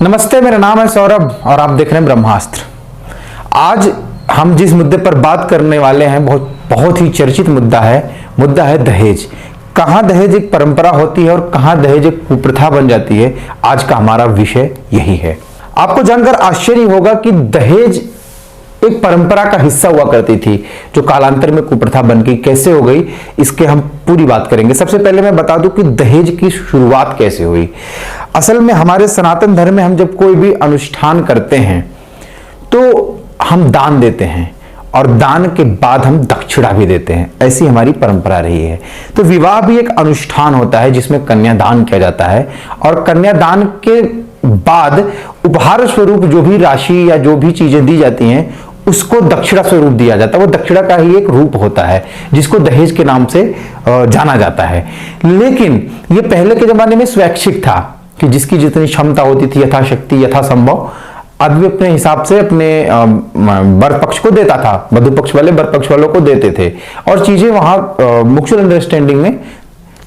नमस्ते, मेरा नाम है सौरभ और आप देख रहे हैं ब्रह्मास्त्र। आज हम जिस मुद्दे पर बात करने वाले हैं बहुत ही चर्चित मुद्दा है दहेज। कहां दहेज एक परंपरा होती है और कहां दहेज एक कुप्रथा बन जाती है, आज का हमारा विषय यही है। आपको जानकर आश्चर्य होगा कि दहेज एक परंपरा का हिस्सा हुआ करती थी जो कालांतर में कुप्रथा बन गई। कैसे हो गई, इसके हम पूरी बात करेंगे। सबसे पहले मैं बता दूं कि दहेज की शुरुआत कैसे हुई। असल में हमारे सनातन धर्म में हम जब कोई भी अनुष्ठान करते हैं तो हम दान देते हैं और दान के बाद हम दक्षिणा भी देते हैं, ऐसी हमारी परंपरा रही है। तो विवाह भी एक अनुष्ठान होता है जिसमें कन्यादान किया जाता है और कन्यादान के बाद उपहार स्वरूप जो भी राशि या जो भी चीजें दी जाती हैं उसको दक्षिणा स्वरूप दिया जाता है। वो दक्षिणा का ही एक रूप होता है जिसको दहेज के नाम से जाना जाता है। लेकिन ये पहले के जमाने में स्वैच्छिक था कि जिसकी जितनी क्षमता होती थी, यथाशक्ति यथासंभव आदमी अपने हिसाब से अपने वर पक्ष को देता था, वधु पक्ष वाले वर पक्ष वालों को देते थे और चीजें वहां म्यूचुअल अंडरस्टैंडिंग में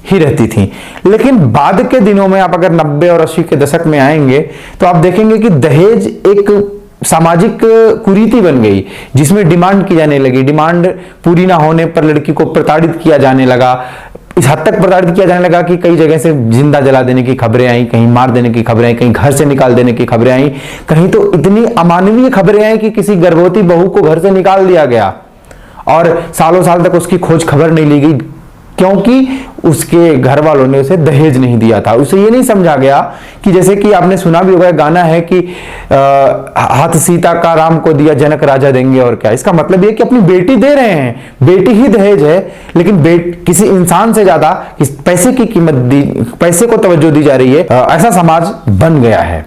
ही रहती थी। लेकिन बाद के दिनों में आप अगर 90 और 80 के दशक में आएंगे तो आप देखेंगे कि दहेज एक सामाजिक कुरीति बन गई जिसमें डिमांड की जाने लगी। डिमांड पूरी ना होने पर लड़की को प्रताड़ित किया जाने लगा। इस हद तक प्रताड़ित किया जाने लगा कि कई जगह से जिंदा जला देने की खबरें आई, कहीं मार देने की खबरें आई, कहीं घर से निकाल देने की खबरें आई, कहीं तो इतनी अमानवीय खबरें आई कि किसी गर्भवती बहू को घर से निकाल दिया गया और सालों साल तक उसकी खोज खबर नहीं ली गई क्योंकि उसके घर वालों ने उसे दहेज नहीं दिया था। उसे ये नहीं समझा गया कि जैसे कि आपने सुना भी होगा, गाना है कि हाथ सीता का राम को दिया जनक राजा देंगे। और क्या इसका मतलब ये कि अपनी बेटी दे रहे हैं, बेटी ही दहेज है, लेकिन किसी इंसान से ज्यादा पैसे की कीमत दी, पैसे को तवज्जो दी जा रही है। ऐसा समाज बन गया है।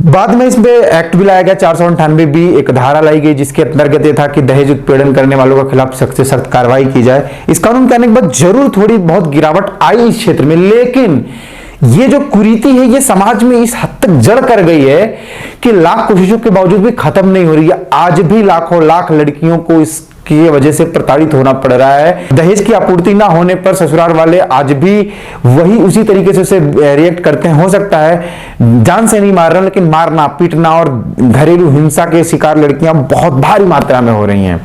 बाद में इसमें एक्ट भी लाया गया 498 बी, एक धारा लाई गई जिसके अंतर्गत ये था कि दहेज उत्पीड़न करने वालों के खिलाफ सख्त से सख्त कार्रवाई की जाए। इस कानून के आने के बाद जरूर थोड़ी बहुत गिरावट आई इस क्षेत्र में, लेकिन ये जो कुरीति है ये समाज में इस हद तक जड़ कर गई है कि लाख कोशिशों के बावजूद भी खत्म नहीं हो रही है। आज भी लाखों लाख लड़कियों को इसकी वजह से प्रताड़ित होना पड़ रहा है। दहेज की आपूर्ति ना होने पर ससुराल वाले आज भी वही उसी तरीके से उसे रिएक्ट करते हैं। हो सकता है जान से नहीं मार रहे, लेकिन मारना पीटना और घरेलू हिंसा के शिकार लड़कियां बहुत भारी मात्रा में हो रही हैं।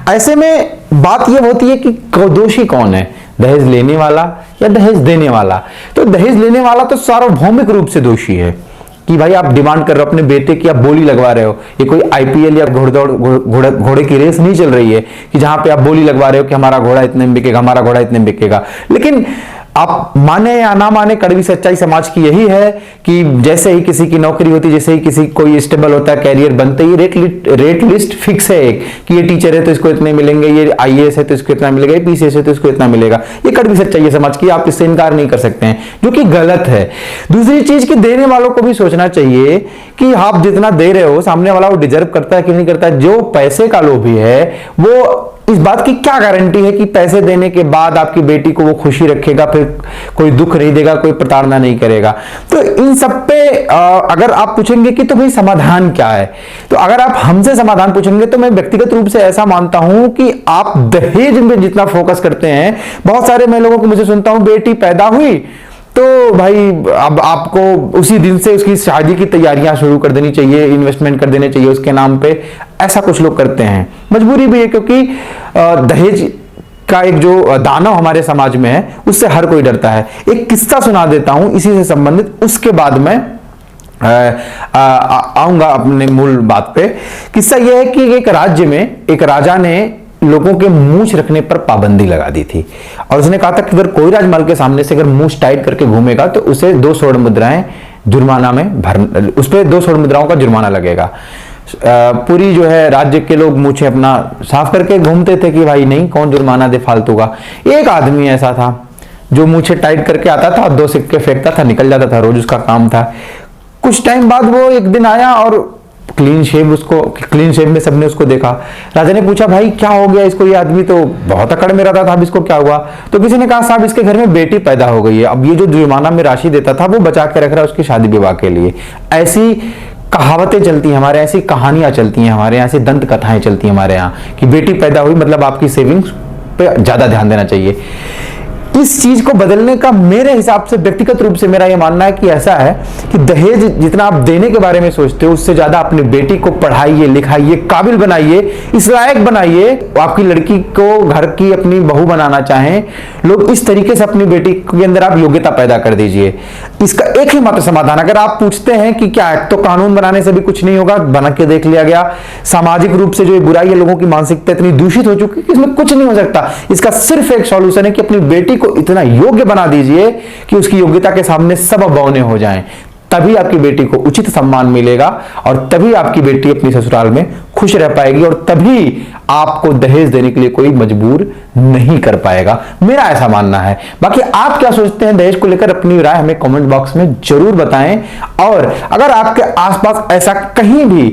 ऐसे में बात यह होती है कि दोषी कौन है, दहेज लेने वाला या दहेज देने वाला। तो दहेज लेने वाला तो सार्वभौमिक रूप से दोषी है कि भाई आप डिमांड कर रहे हो अपने बेटे की, आप बोली लगवा रहे हो। ये कोई आईपीएल या घोड़े की रेस नहीं चल रही है कि जहां पे आप बोली लगवा रहे हो कि हमारा घोड़ा इतने में बिकेगा, हमारा घोड़ा इतने में बिकेगा। लेकिन आप माने या ना माने, कड़वी सच्चाई समाज की यही है कि जैसे ही किसी की नौकरी होती, जैसे ही किसी कोई स्टेबल होता है, कैरियर बनते ही रेट लिस्ट फिक्स है एक कि ये टीचर है तो इसको इतने मिलेंगे, ये आईएएस है तो इसको इतना मिलेगा, ये पीसीएस है तो इसको इतना मिलेगा। ये कड़वी सच्चाई है समाज की, आप इससे इनकार नहीं कर सकते हैं, जो कि गलत है। दूसरी चीज कि देने वालों को भी सोचना चाहिए कि आप जितना दे रहे हो सामने वाला वो डिजर्व करता है कि नहीं करता है। जो पैसे का लोभी है वो इस बात की क्या गारंटी है कि पैसे देने के बाद आपकी बेटी को वो खुशी रखेगा, फिर कोई दुख नहीं देगा, कोई प्रताड़ना नहीं करेगा। तो इन सब पे अगर आप पूछेंगे कि तो भाई समाधान क्या है, तो अगर आप हमसे समाधान पूछेंगे तो मैं व्यक्तिगत रूप से ऐसा मानता हूं कि आप दहेज में जितना फोकस करते हैं, बहुत सारे मैं लोगों को मुझे सुनता हूं बेटी पैदा हुई तो भाई अब आपको उसी दिन से उसकी शादी की तैयारियां शुरू कर देनी चाहिए, इन्वेस्टमेंट कर देने चाहिए उसके नाम पे। ऐसा कुछ लोग करते हैं, मजबूरी भी है क्योंकि दहेज का एक जो दानव हमारे समाज में है उससे हर कोई डरता है। एक किस्सा सुना देता हूं इसी से संबंधित, उसके बाद मैं आऊंगा अपने मूल बात पे। किस्सा यह है कि एक राज्य में एक राजा ने लोगों के मूंछ रखने पर पाबंदी लगा दी थी और उसने कहा था कि अगर कोई राजमहल के सामने से अगर मूंछ टाइट करके घूमेगा तो उसे 2 स्वर्ण मुद्राएं जुर्माना में भर, उस पर 2 स्वर्ण मुद्राओं का जुर्माना लगेगा। पूरी जो है राज्य के लोग मूंछें अपना साफ करके घूमते थे कि भाई नहीं, कौन जुर्माना दे फालतू का। एक आदमी ऐसा था जो मूंछें टाइट करके आता था और 2 सिक्के फेंकता था, निकल जाता था, रोज उसका काम था। कुछ टाइम बाद वो एक दिन आया और क्लीन शेव में सबने उसको देखा। राजा ने पूछा भाई क्या हो गया इसको, ये आदमी तो बहुत अकड़ में रहता था, अब इसको क्या हुआ। तो किसी ने कहा साहब इसके घर में बेटी पैदा हो गई है, अब ये जो जुर्माना में राशि देता था वो बचा के रख रहा है उसकी शादी विवाह के लिए। ऐसी कहावतें चलती हैं हमारे, ऐसी कहानियां चलती हैं हमारे यहाँ, ऐसी दंत कथाएं चलती हैं हमारे यहाँ कि बेटी पैदा हुई मतलब आपकी सेविंग्स पे ज्यादा ध्यान देना चाहिए। इस चीज को बदलने का मेरे हिसाब से व्यक्तिगत रूप से मेरा यह मानना है कि ऐसा है कि दहेज जितना आप देने के बारे में सोचते हो, उससे ज्यादा अपनी बेटी को पढ़ाइए, लिखाइए, काबिल बनाइए, इस लायक बनाइए। आपकी लड़की को घर की अपनी बहू बनाना चाहें लोग, इस तरीके से अपनी बेटी के अंदर आप योग्यता पैदा कर दीजिए। इसका एक ही मात्र समाधान, अगर आप पूछते हैं कि क्या तो कानून बनाने से भी कुछ नहीं होगा, बना के देख लिया गया। सामाजिक रूप से जो ये बुराई है, लोगों की मानसिकता इतनी दूषित हो चुकी है कि इसमें कुछ नहीं हो सकता। इसका सिर्फ एक सॉल्यूशन है कि अपनी बेटी को इतना योग्य बना दीजिए कि उसकी योग्यता के सामने सब बौने हो जाएं। तभी आपकी बेटी को उचित सम्मान मिलेगा और तभी आपकी बेटी अपनी ससुराल में खुश रह पाएगी और तभी आपको दहेज देने के लिए कोई मजबूर नहीं कर पाएगा। मेरा ऐसा मानना है। बाकी आप क्या सोचते हैं दहेज को लेकर, अपनी राय हमें कमेंट बॉक्स में जरूर बताएं। और अगर आपके आसपास ऐसा कहीं भी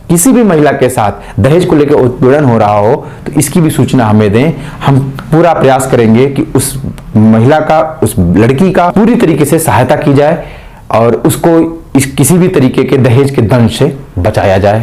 किसी भी महिला के साथ दहेज को लेकर उत्पीड़न हो रहा हो तो इसकी भी सूचना हमें दें। हम पूरा प्रयास करेंगे कि उस महिला का, उस लड़की का पूरी तरीके से सहायता की जाए और उसको किसी भी तरीके के दहेज के दंश से बचाया जाए।